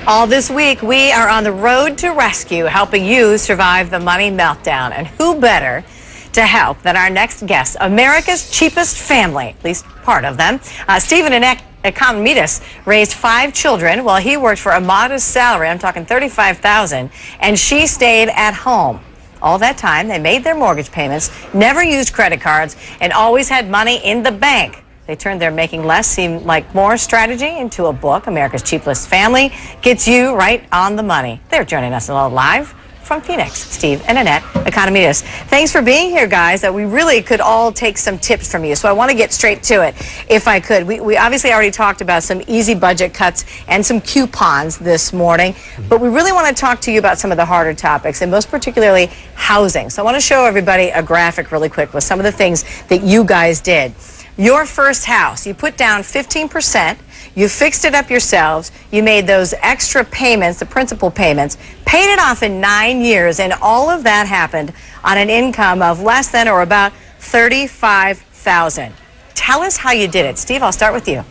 All this week, we are on the road to rescue, helping you survive the money meltdown. And who better to help than our next guest, America's cheapest family, at least part of them. Steve and Annette Economides raised 5 children while he worked for a modest salary. I'm talking $35,000, and she stayed at home. All that time, they made their mortgage payments, never used credit cards, and always had money in the bank. They turned their making less seem like more strategy into a book. America's Cheapest Family gets you right on the money. They're joining us live from Phoenix. Steve and Annette Economides. Thanks for being here, guys. We really could all take some tips from you. So I want to get straight to it, if I could. We obviously already talked about some easy budget cuts and some coupons this morning, but we really want to talk to you about some of the harder topics, and most particularly housing. So I want to show everybody a graphic really quick with some of the things that you guys did. Your first house, you put down 15%, you fixed it up yourselves, you made those extra payments, the principal payments, paid it off in 9 years, and all of that happened on an income of less than or about $35,000. Tell us how you did it. Steve, I'll start with you.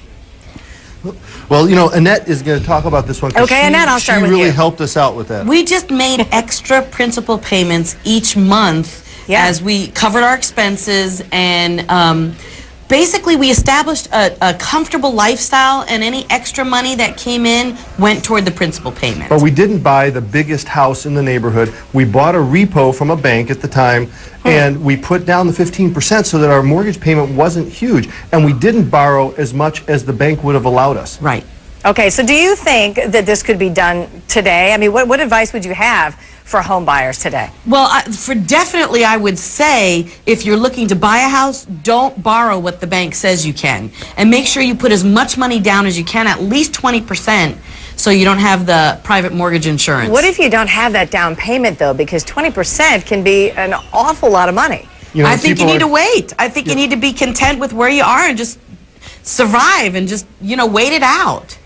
Well, you know, Annette is going to talk about this one. Okay, Annette, I'll start with you. She really helped us out with that. We just made extra principal payments each month as we covered our expenses, and basically, we established a comfortable lifestyle, and any extra money that came in went toward the principal payment. But we didn't buy the biggest house in the neighborhood. We bought a repo from a bank at the time, and we put down the 15% so that our mortgage payment wasn't huge, and we didn't borrow as much as the bank would have allowed us. Right. Okay, so do you think that this could be done today? I mean, what advice would you have for home buyers today? Well, definitely I would say, if you're looking to buy a house, don't borrow what the bank says you can. And make sure you put as much money down as you can, at least 20%, so you don't have the private mortgage insurance. What if you don't have that down payment, though? Because 20% can be an awful lot of money. You know, I think you need to wait. I think you need to be content with where you are and just survive and just, you know, wait it out.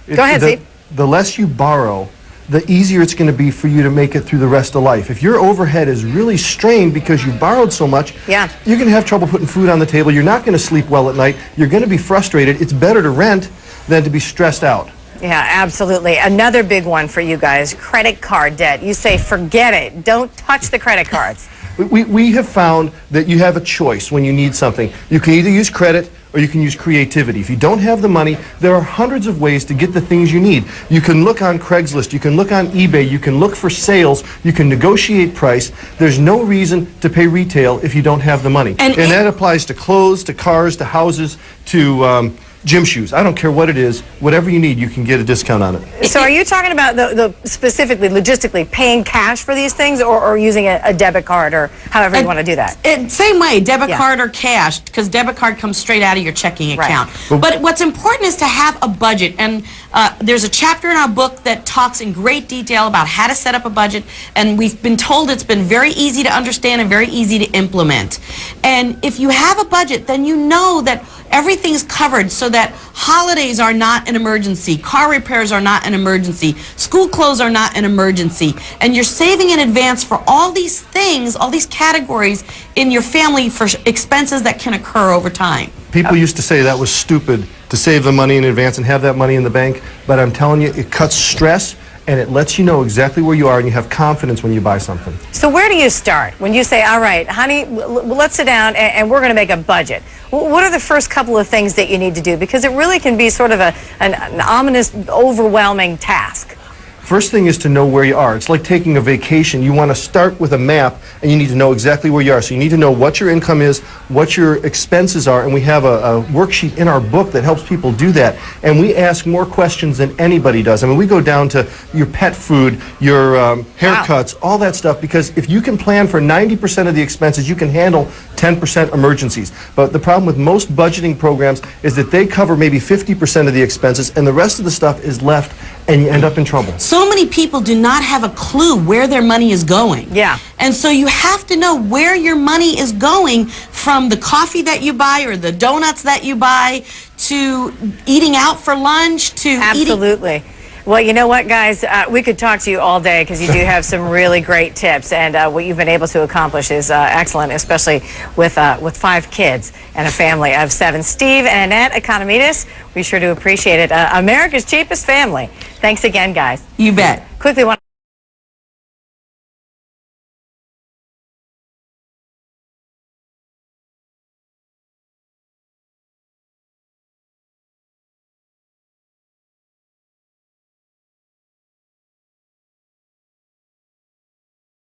Go ahead, Steve. The less you borrow, the easier it's going to be for you to make it through the rest of life. If your overhead is really strained because you borrowed so much, you're going to have trouble putting food on the table. You're not going to sleep well at night. You're going to be frustrated. It's better to rent than to be stressed out. Yeah, absolutely. Another big one for you guys, credit card debt. You say, forget it. Don't touch the credit cards. We have found that you have a choice when you need something. You can either use credit or you can use creativity. If you don't have the money, there are hundreds of ways to get the things you need. You can look on Craigslist, you can look on eBay, you can look for sales, you can negotiate price. There's no reason to pay retail if you don't have the money. And that applies to clothes, to cars, to houses, to gym shoes. I don't care what it is. Whatever you need, you can get a discount on it. So are you talking about the specifically, logistically, paying cash for these things, or using a debit card, or however you want to do that? Same way, debit card or cash, because debit card comes straight out of your checking account. But what's important is to have a budget, and there's a chapter in our book that talks in great detail about how to set up a budget, and we've been told it's been very easy to understand and very easy to implement. And if you have a budget, then you know that everything's covered, so that holidays are not an emergency, car repairs are not an emergency, school clothes are not an emergency, and you're saving in advance for all these things, all these categories in your family for expenses that can occur over time. People used to say that was stupid to save the money in advance and have that money in the bank, but I'm telling you, it cuts stress, and it lets you know exactly where you are, and you have confidence when you buy something. So where do you start? When you say, all right, honey, let's sit down and we're going to make a budget. What are the first couple of things that you need to do? Because it really can be sort of an ominous, overwhelming task. First thing is to know where you are. It's like taking a vacation. You want to start with a map, and you need to know exactly where you are. So you need to know what your income is, what your expenses are, and we have a worksheet in our book that helps people do that. And we ask more questions than anybody does. I mean, we go down to your pet food, your haircuts, all that stuff, because if you can plan for 90% of the expenses, you can handle 10% emergencies. But the problem with most budgeting programs is that they cover maybe 50% of the expenses, and the rest of the stuff is left, and you end up in trouble. So many people do not have a clue where their money is going. Yeah. And so you have to know where your money is going, from the coffee that you buy or the donuts that you buy to eating out for lunch to Absolutely. Well, you know what, guys? We could talk to you all day because you do have some really great tips, and what you've been able to accomplish is excellent, especially with 5 kids and a family of 7. Steve and Annette Economides, we sure do appreciate it. America's cheapest family. Thanks again, guys. You bet. Quickly,